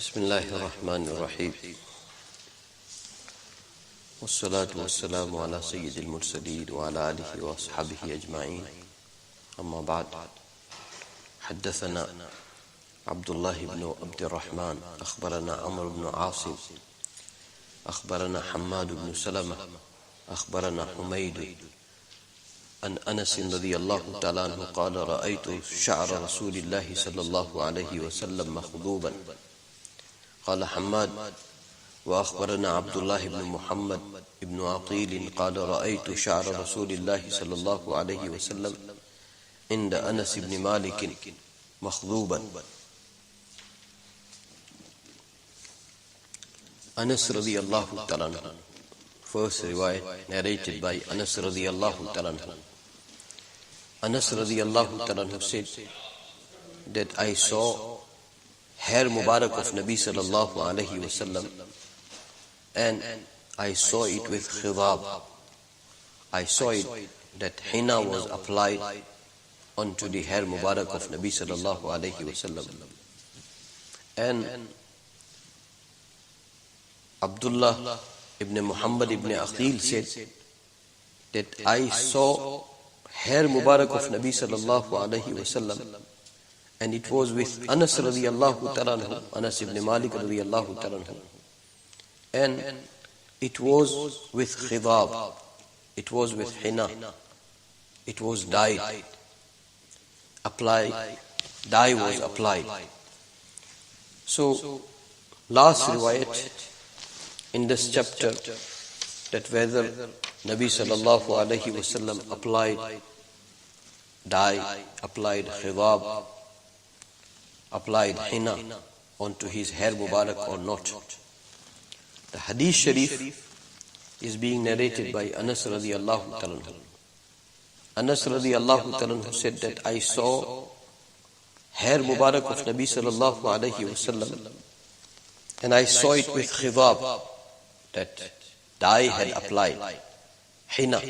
بسم الله الرحمن الرحيم والصلاة والسلام على سيد المرسلين وعلى آله وأصحابه أجمعين أما بعد حدثنا عبد الله بن عبد الرحمن أخبرنا عمرو بن عاصم أخبرنا حماد بن سلمة أخبرنا حميد عن أنس رضي الله تعالى عنه قال رأيت شعر رسول الله صلى الله عليه وسلم مخضوبا. قال حماد وأخبرنا عبد الله بن محمد بن عقيل قال رأيت شعر رسول الله صلى الله عليه وسلم عند أنس بن مالك مخضوبا. Anas radiyallahu ta'ala anhu, first riwayat narrated by Anas radiyallahu ta'ala anhu. Anas radiyallahu ta'ala anhu said that I saw hair Mubarak of Nabi sallallahu alayhi wasallam, and I saw it with khidab. I saw it that henna was applied onto the hair Mubarak of Nabi sallallahu alayhi wasallam. And Abdullah ibn Muhammad ibn Aqil said that I saw hair Mubarak of Nabi sallallahu alayhi wasallam, and it was with Anas radiyallahu ta'ala anhu, Anas ibn Malik radiyallahu ta'ala anhu, and it was with khidab, it was with henna, it was dyed, dye was applied. So last riwayat in this chapter, that whether Nabi sallallahu alayhi wasallam applied dye, applied khidab, applied henna onto his hair Mubarak or not. The hadith sharif is being narrated by Anas radiyallahu ta'ala anhu. Anas radiyallahu ta'ala anhu said that I saw hair Mubarak of Nabi sallallahu alayhi wasallam, and I saw it with khidab, that dye had applied, henna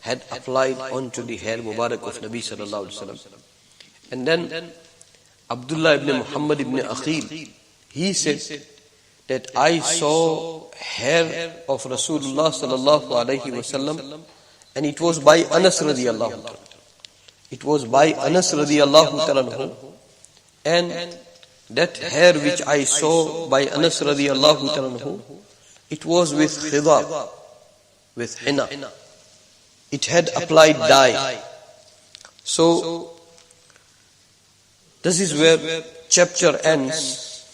had applied onto the hair Mubarak of Nabi sallallahu alaihi wasallam. And then Abdullah ibn Muhammad ibn Aqil, he said that I saw hair of Rasulullah sallallahu alaihi wasallam, and it was by Anas radiyallahu ta'ala. It was by Anas radiyallahu ta'ala, and that hair which I saw by Anas radiyallahu ta'ala, it was with khidab, with henna. It had applied dye. So this is where chapter ends.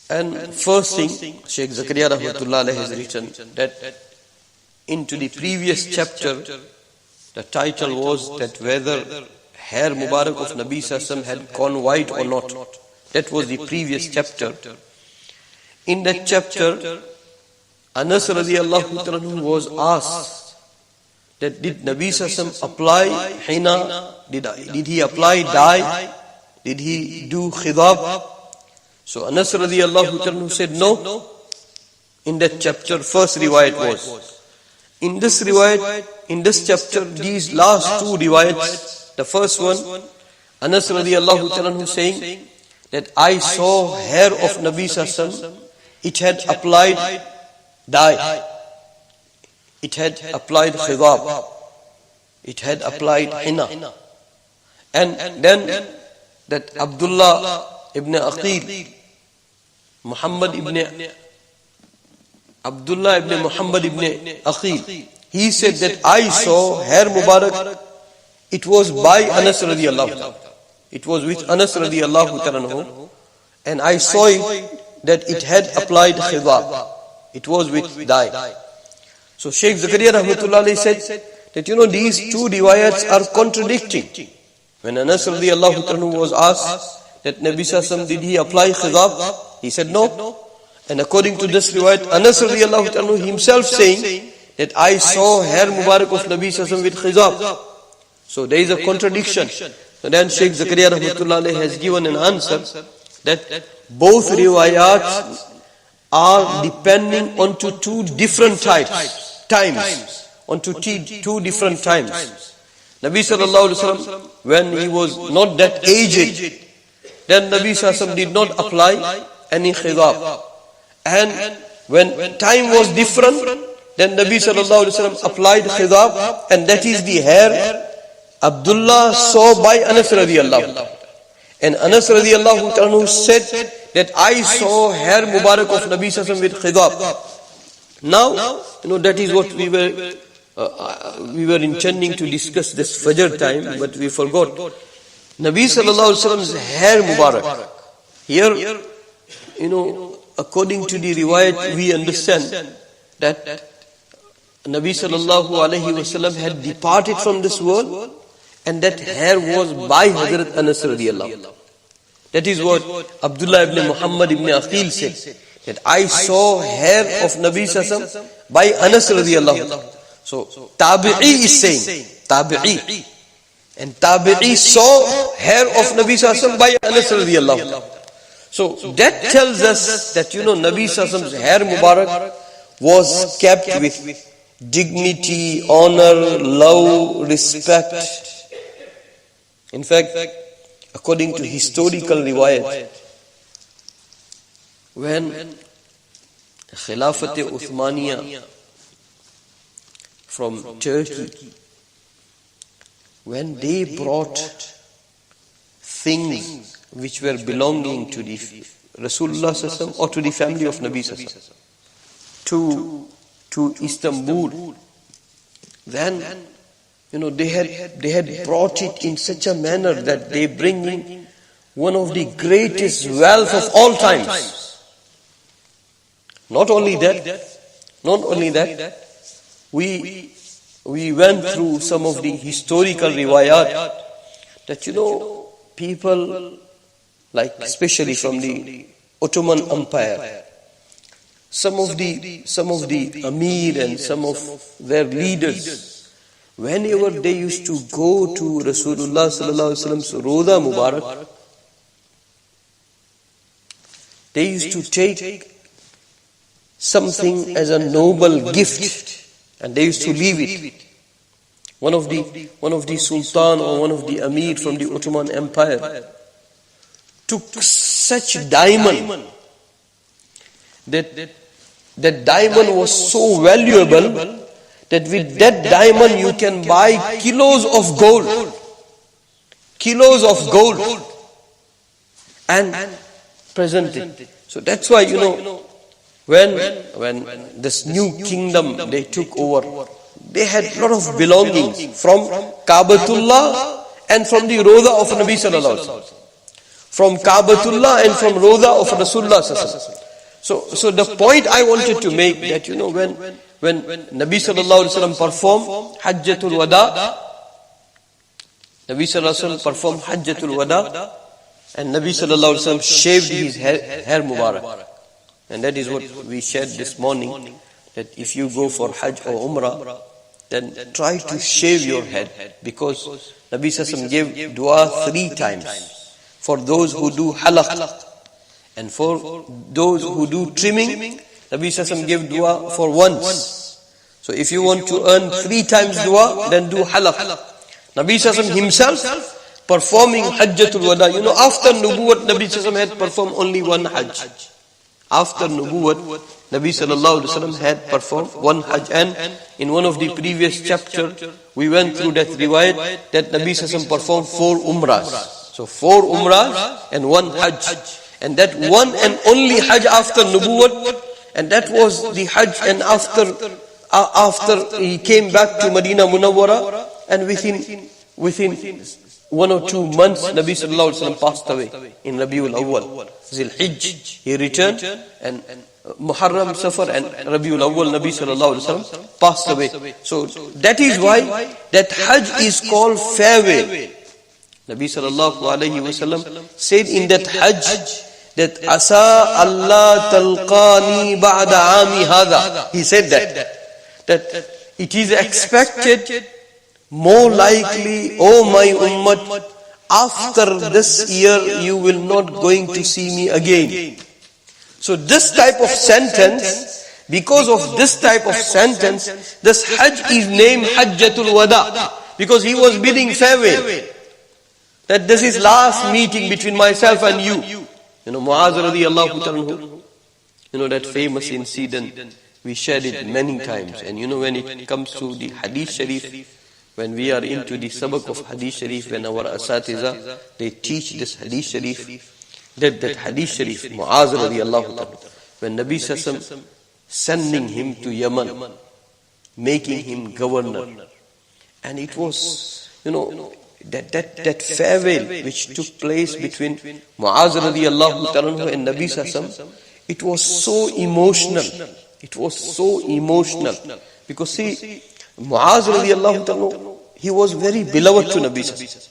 And first thing, Shaykh Zakaria rahmatullah alayhi has written that into the previous chapter, the title was that whether hair Mubarak of Nabi Sassam had gone white or not. That was the previous chapter. In that chapter, Anas radiyallahu ta'ala was asked that did Nabi Sassam apply henna? Did he apply dye? Did he do khidab? So Anas radiyallahu ta'ala said no. In that chapter, first riwayat was. In this riwayat, in this chapter, these last two riwayats, the first one, Anas radiyallahu ta'ala saying that I saw hair of Nabi Sassam, it had applied dye, it had applied khidab, it had applied henna. And then that Abdullah ibn Aqil, Abdullah ibn Muhammad ibn Aqil, he said that I saw hair Mubarak, it was by Anas radiyallahu ta'ala. It was with Anas radiyallahu ta'ala, and I saw it that it had applied khidab. It was with dye. So Shaykh Zakaria rahmatullah alayhi said that these two riwayats are contradicting. When Anas radiyallahu ta'ala was asked that Nabi Sassam, did he apply khidab? He said no. And according to this riwayat, Anas radiyallahu ta'ala himself saying that I saw hair Mubarak of Nabi Sassam with khidab. So there is a contradiction. So then Shaykh Zakaria rahmatullah alayhi has given an answer that both riwayats are depending on two different times, onto two different times. Nabi sallallahu alaihi wasallam, when he was not that aged, then Nabi Sallallahu did not apply any khidab. And when time was different, then Nabi Sallallahu applied khidab, and that is the hair Abdullah saw by Anas radiallahu. And Anas radiallahu anhu said that I saw hair Mubarak of Nabi Sallallahu with khidab. Now, that is what we were intending to discuss this Fajr time, but we forgot. Nabi Sallallahu Alaihi Wasallam's hair Mubarak. Here, according to the riwayat, we understand that Nabi Sallallahu Alaihi Wasallam had departed from this world, and that hair was by Hazrat Anas radiallahu. That is what Abdullah ibn Muhammad ibn Aqil said, that I saw hair of Nabi Sallallahu Alaihi Wasallam by Anas radiallahu. So, Tabi'i is saying, Tabi'i. And Tabi'i saw hair of Nabi Sallallahu Alaihi Wasallam by Anas radiallahu. So, that tells us that, Nabi Sallallahu Alaihi Wasallam's hair Mubarak was kept with dignity, honor, love, respect. In fact, according to historical riwayat, when Khilafat Uthmaniyah from Turkey, when they brought things which were belonging to the Rasulullah or to the family of Nabi to Istanbul, then they had brought it in such a manner that they bring in one of the greatest wealth of all times. Not only that, we went through some of the historical riwayat that people, like especially from the Ottoman Empire, some of the Amir and some of their leaders, whenever they used to go to Rasulullah Sallallahu Alaihi Wasallam's Roda Mubarak, they used to take something as a noble gift, and they used to leave it. One of the Sultan or one of the Amir from the Ottoman Empire took such diamond that diamond was so valuable that with that diamond you can buy kilos of gold and present it. So that's why when this new kingdom they took over, they had a lot of belongings from Kaabatullah and from the Roda of Nabi Sallallahu Alaihi Wasallam. From Kaabatullah and from Roda of Rasulullah Sallallahu Alaihi Wasallam. So the point I wanted to make that when Nabi Sallallahu Alaihi Wasallam performed Hajjatul Wada, Nabi Sallallahu Alaihi Wasallam performed Hajjatul Wada, and Nabi Sallallahu Alaihi Wasallam shaved his hair Mubarak. And that is what we shared this morning, that if you go for Hajj or Umrah, then try to shave your head, because Nabi Sallallahu Alaihi Wasallam gave dua 3 times for those who do halaq, and for those who do trimming, Nabi Sallallahu Alaihi Wasallam gave dua for once. So if you want to earn 3 times dua, then do halaq. Nabi Sallallahu Alaihi Wasallam himself performing Hajjatul Wada. After Nubuwwat, Nabi Sallallahu Alaihi Wasallam had performed only one Hajj. After Nubuwwat, Nabi Sallallahu Alaihi Wasallam had performed one Hajj. And in one of the previous chapters, we went through that riwayat that Nabi Sallallahu Alaihi Wasallam performed 4 Umrahs. So 4 Umrahs and 1 Hajj. And that one and only Hajj after Nubuwwat, and that was the Hajj, and after he came back to Medina Munawwara, and within 1 or 2 months, Nabi Sallallahu Alaihi Wasallam passed away in Rabiul Awwal. Zil Hijj, he returned, and Muharram, Safar, and Rabiul Awwal, Nabi Sallallahu Alaihi Wasallam passed away. So that is why that Hajj is called farewell. Nabi Sallallahu Alaihi Wasallam said in that Hajj that Asa Allah talqani ba'da ami hada. He said that it is expected, more likely, O my ummah, after this year you will not going to see me again. So this type of sentence, because of this type of sentence, this Hajj is named Hajjatul Wada, because he was bidding farewell. that this is last meeting between myself and you. Muaz radiallahu anhu, that famous incident, we shared it many times. And when it comes to the Hadith Sharif, when we are into the sabak of Hadith Sharif, when our asatiza, they teach this Hadith Sharif, that Hadith Sharif, Muaz radiallahu anhu, when Nabi Sassam sending him to Yemen, making him governor. And it was, that farewell which took place between Muaz radiallahu anhu and Nabi Sassam, it was so emotional. It was so emotional. Because see, Muaz radiallahu anhu, he was very beloved to Nabi Sassam.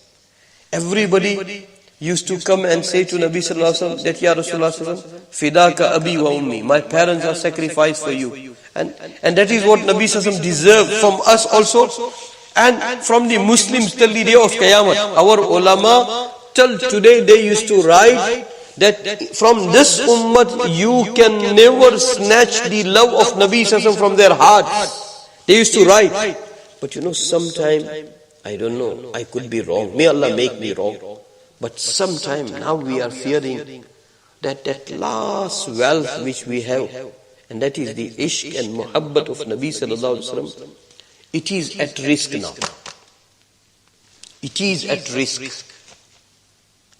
Everybody used to come and say to Nabi sallallahu alaihi wasallam that, Ya Rasulullah, fidaka abi wa ummi, my parents are sacrificed for you. And that is what Nabi sallallahu alaihi wasallam deserved from us also. And from the Muslims till the day of Qiyamah. Our ulama till today they used to write that from this ummah you can never snatch the love of Nabi Sallallahu from their hearts. They used to write. But sometime, I don't know, I could be wrong. May Allah make me wrong. But sometime now we are fearing that last wealth which we have, and that is the ishq and muhabbat of Nabi Sallallahu Alaihi Wasallam, it is at risk now. It is at risk.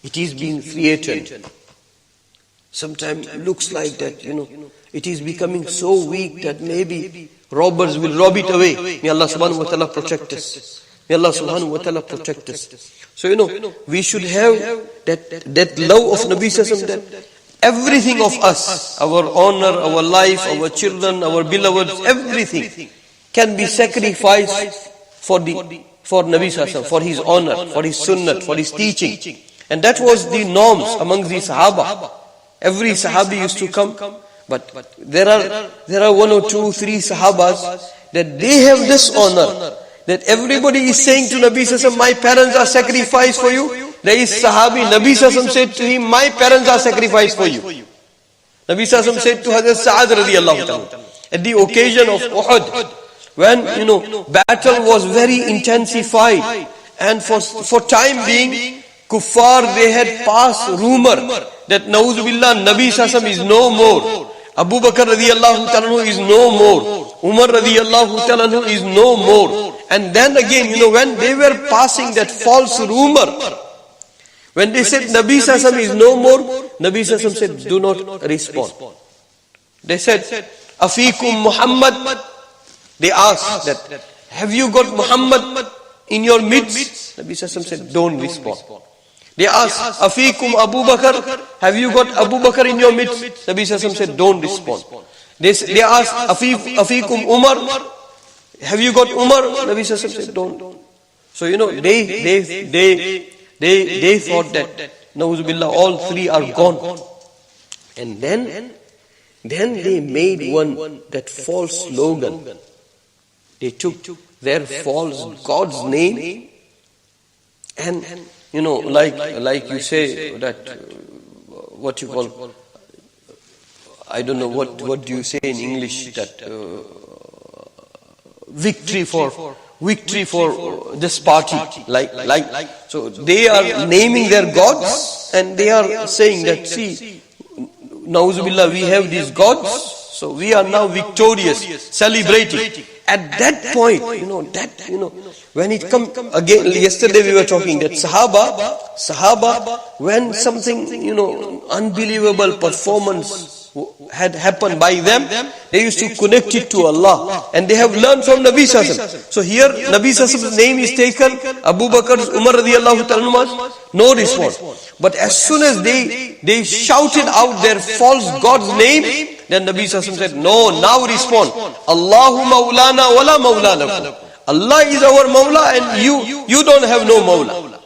It is being created. Sometimes it looks like that, it is becoming so weak that maybe robbers will rob it away. May Allah subhanahu wa ta'ala protect us. May Allah subhanahu wa ta'ala protect us. So, we should have that love of Nabi Sallallahu Alaihi Wasallam, that everything of us, our honor, our life, our children, our beloveds, everything can be sacrificed for Nabi Sallallahu, for his honor, for his sunnah, for his teaching. And that was the norms among the Sahaba. Every Sahabi used to come, but there are 1 or 2, 3 Sahabas that they have this honor, that everybody is saying to Nabi Sallallahu, my parents are sacrificed for you. There is Sahabi, Nabi Sallallahu said to him, my parents are sacrificed for you. Nabi Sallallahu said to Hazrat Sa'ad radiallahu ta'ala, at the occasion of Uhud, when battle was very intensified, and for time being, kuffar, they had passed rumor that Nauzubillah, Nabi Sassam is no more, Abu Bakr radiallahu ta'ala is no more, Umar radiallahu ta'ala is no more. And then again, when they were passing that false rumor, when they said Nabi Sassam is no more, Nabi Sassam said, do not respond. They said, Afikum Muhammad. They asked that, have you got Muhammad in your midst? Nabi Sassam said, don't respond. They asked, Afikum Abu Bakr, have you got Abu Bakr in your midst? Nabi Sassam said, don't respond. They asked, Afikum Umar, have you got Umar? Nabi Sassam said, don't. So they thought that, Nauzubillah, all 3 are gone. And then they made that false slogan. They took their false God's name, and like you say that what you call, I don't know what do you say in English, that victory for this party, like so they are naming their gods, and they are saying that, see, Nauzubillah, we have these gods, so we are now victorious, celebrating. At that point, when it comes again, yesterday we were talking that Sahaba, when something, unbelievable performance had happened by them, they used to connect it to Allah, and they have learned from Nabi Sallallahu. So here Nabi Sallallahu name is taken, Abu Bakr, Umar radiallahu ta'ala, no response. But as soon as they shouted out their false God's name, then Nabi Sallallahu said, no, now respond. Allahu maulana wala maula lakum. Allah is our Mawla, and you don't have no Mawla.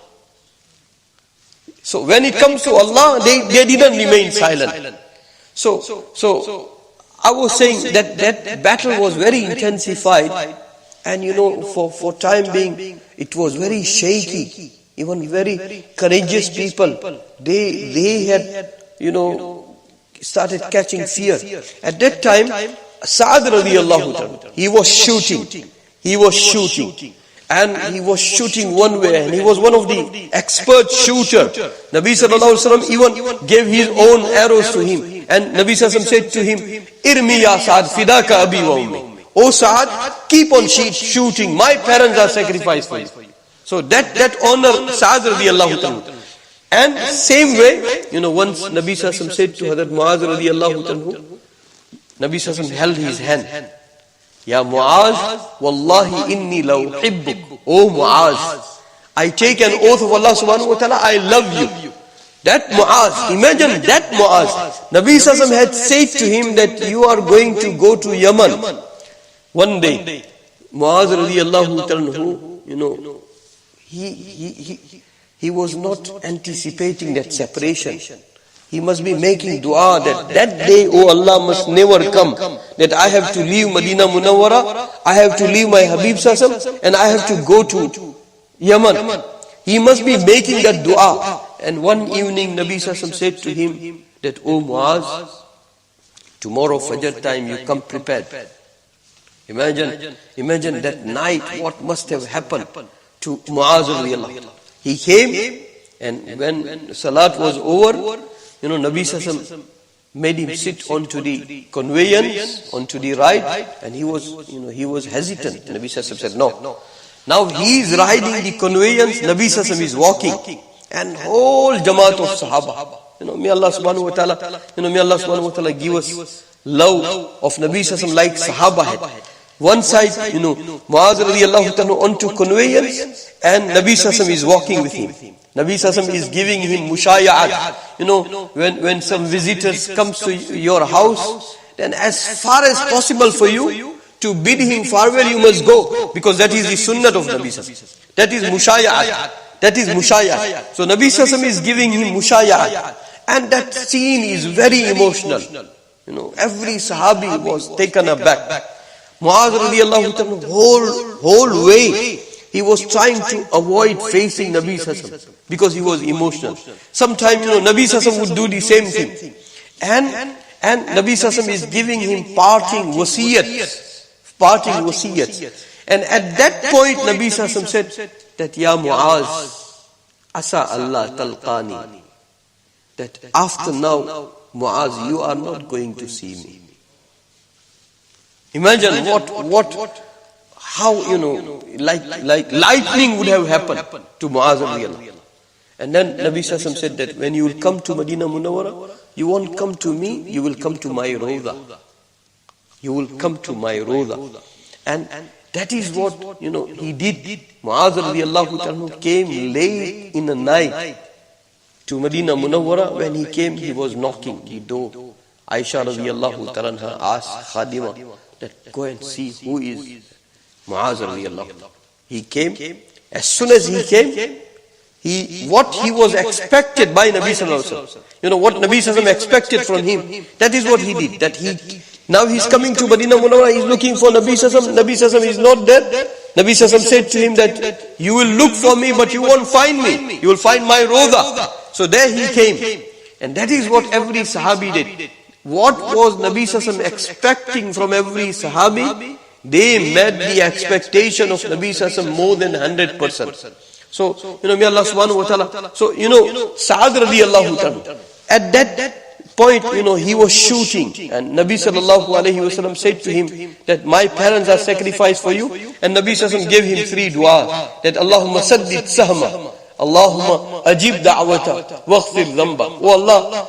So when it comes to Allah, they didn't remain silent. So I was saying that battle was very intensified, and for time being, it was very shaky. Even very courageous people, they had started catching fear. At that time, Sa'ad radiallahu ta'ala, he was shooting, and he was shooting one way, and he was one of the expert shooter. Nabi sallallahu alaihi wasallam even gave his own arrows to him, and Nabi sallallahu alaihi wasallam said to him, "Irmi ya Sa'ad, fidaka abi wa ummi." "O Sa'ad, keep on shooting. My parents are sacrificed for you." So that honor Sa'ad radiallahu ta'ala. And same way, once Nabi sallallahu alaihi wasallam said to Hazrat Muaz radiallahu ta'ala, Nabi sallallahu alaihi wasallam held his hand. "Ya Muaz, wallahi inni la uhibbuk." "O Muaz, I take an oath of Allah subhanahu wa ta'ala, I love you." That Muaz, imagine that Muaz. Nabi sallallahu alaihi wasallam had said to him that you are going to go to Yemen one day. Muaz radiallahu ta'ala, he was not anticipating that separation. He must be making dua that day, "Oh Allah, must never come, that I have to leave Medina Munawwara, I have to leave my Habib Sallallahu, and I have to go to Yemen." He must be making that dua. And one evening Nabi Sallallahu said to him that, "Oh Muaz, tomorrow Fajr time you come prepared." Imagine that night, what must have happened to Muaz radiallahu. He came, and when Salat was over, Nabi Sallallahu made him sit onto the conveyance, onto the ride, and he was hesitant. Nabi Sallallahu said, "No." Now he is riding the conveyance, Nabi Sallallahu is walking, and whole Jamaat of Sahaba. May Allah subhanahu wa ta'ala give us love of Nabi Sallallahu like Sahaba had. One side, Muaz radiallahu ta'ala onto conveyance, and Nabi Sallallahu is walking with him. Nabi Sallallahu is giving him mushaya'at. When some visitors comes to your house, then as far as possible for you to bid him farewell, you must go, because that is the sunnah of Nabi Sallallahu. That is mushaya'at. That is mushaya'at. So Nabi Sallallahu is giving him mushaya'at, and that scene is very emotional. Every Sahabi was taken aback. Muaz radiallahu ta'ala, whole way, he was trying to avoid facing Nabi Sallallahu because he was emotional. Sometimes, Nabi Sallallahu would do the same thing. And Nabi Sallallahu is giving him parting wasiyat. And at that point, Nabi Sallallahu said that, "Ya Muaz, asa Allah talqani." That after now, Muaz, you are not going to see me. Imagine how, like lightning would have happened to Muaz radiallahu. And then Nabi Sallallahu said that when you will come to Medina Munawwara, you won't come to me, you will come to my Rawda. You will come to my Rawda. And that is what, he did. Muaz radiallahu ta'ala came late in the night to Medina Munawwara. When he came, he was knocking the door. Aisha radiallahu ta'ala asked Khadima that, "Go and see who is Muaz radiallahu." He came. As soon as he came, what he was expected by Nabi Sallallahu Alaihi Wasallam, what Nabi Sallallahu Alaihi Wasallam expected from him, that is what he did. Now he's coming to Medina Munawwara, he's looking for Nabi Sallallahu Alaihi Wasallam. Nabi Sallallahu Alaihi Wasallam is not there. Nabi Sallallahu Alaihi Wasallam said to him that, "You will look for me, but you won't find me. You will find my Rawda." So there he came. And that is what every Sahabi did. What was Nabi Sallallahu Alaihi Wasallam expecting from every Sahabi? They met the expectation of Nabi Sallallahu Alaihi Wasallam more than 100%. So, may Allah subhanahu wa ta'ala. So, Sa'ad radiallahu ta'ala, at that point, he was shooting, and Nabi sallallahu alayhi wa sallam said to him that my parents are sacrificed for you, and Nabi sallallahu alayhi wa sallam gave him 3 dua, that Allahumma saddid sahma, Allahumma ajib da'wata, waghfir dhanba. Oh Allah,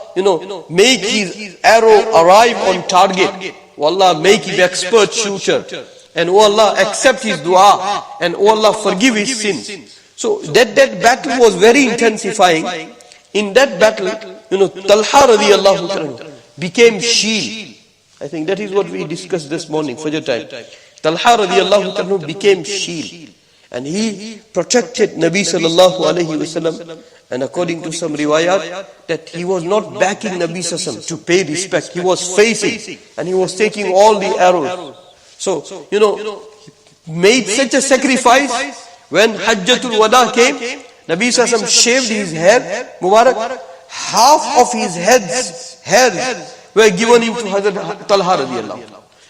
make his arrow arrive on target. Oh Allah, make him expert shooter. And oh Allah, accept his dua. And oh Allah, forgive his sins. So that battle was very intensifying. In that battle, Talha radiallahu ta'ala became shield. I think that is what we discussed this morning, Fajr time. Talha radiallahu ta'ala became shield. And he protected Nabi sallallahu alayhi wasallam. And according to some riwayat, that he was not backing Nabi sallallahu alayhi wasallam to pay respect. He was facing, and he was taking all the arrows. So, made such a sacrifice. When Hajjatul Wada came, Nabi sallallahu alayhi wasallam shaved his hair, Mubarak. Half of his hairs were given him to Hazrat Talha radiallahu.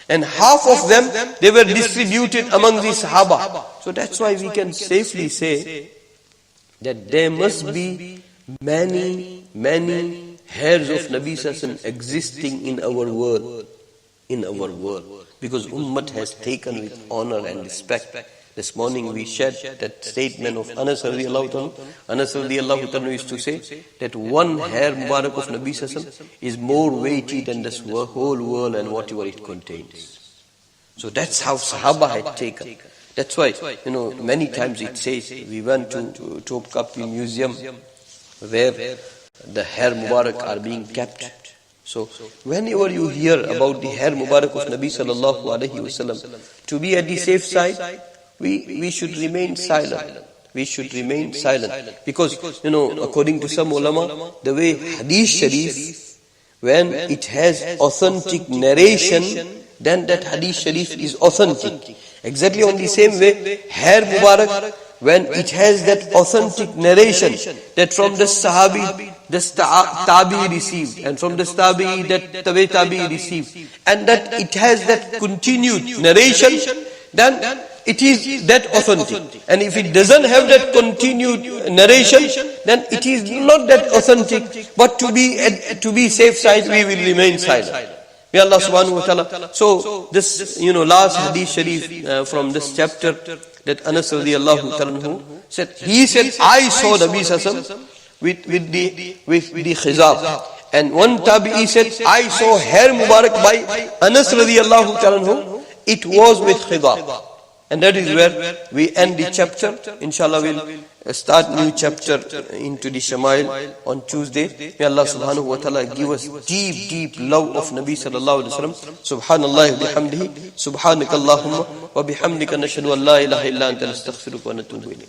And half of them, they were distributed among the Sahaba. So that's why we can safely say that there must be many hairs of Nabi Sallallahu existing in our world. Because Ummah has taken with honor and respect. This morning we shared that statement of Anas radiallahu ta'ala. Anas radiallahu ta'ala used to say that one hair Mubarak of Nabi Sallallahu is more weighty than this whole world and whatever it contains. So that's how Sahaba had taken. That's why, many times it says, we went to Topkapi Museum where the hair Mubarak are being kept. So whenever you hear about the hair Mubarak of Nabi Sallallahu Alaihi Wasallam, to be at the safe side, we should remain silent. We should remain silent. Because, according to some ulama, the way Hadith Sharif, when it has authentic narration, then that Hadith Sharif is authentic. Exactly on the same way, hair Mubarak, when it has that authentic narration, that from the Sahabi, the Tabi received, and from the Tabi, that Tabi received, and that it has that continued narration, then it is that authentic. And if it doesn't have that continued narration, then it is not that authentic. But to be safe side, we will remain silent. May Allah subhanahu wa ta'ala. So this, last hadith sharif from this chapter, that Anas radiallahu ta'ala said, he said, I saw Nabi Sallallahu with the khizab. And one tabi'i said, I saw hair Mubarak by Anas radiallahu ta'ala. It was with khizab. And that is where we end the chapter. Inshallah, we'll start new chapter into the Shama'il on Tuesday. May Allah subhanahu wa ta'ala give us deep love of Nabi sallallahu alayhi wa sallam. Subhanallah wa bihamdihi. Subhanakallahumma wa bihamdika nashhadu an la ilaha illa anta nastaghfiruka wa natubu ilayk.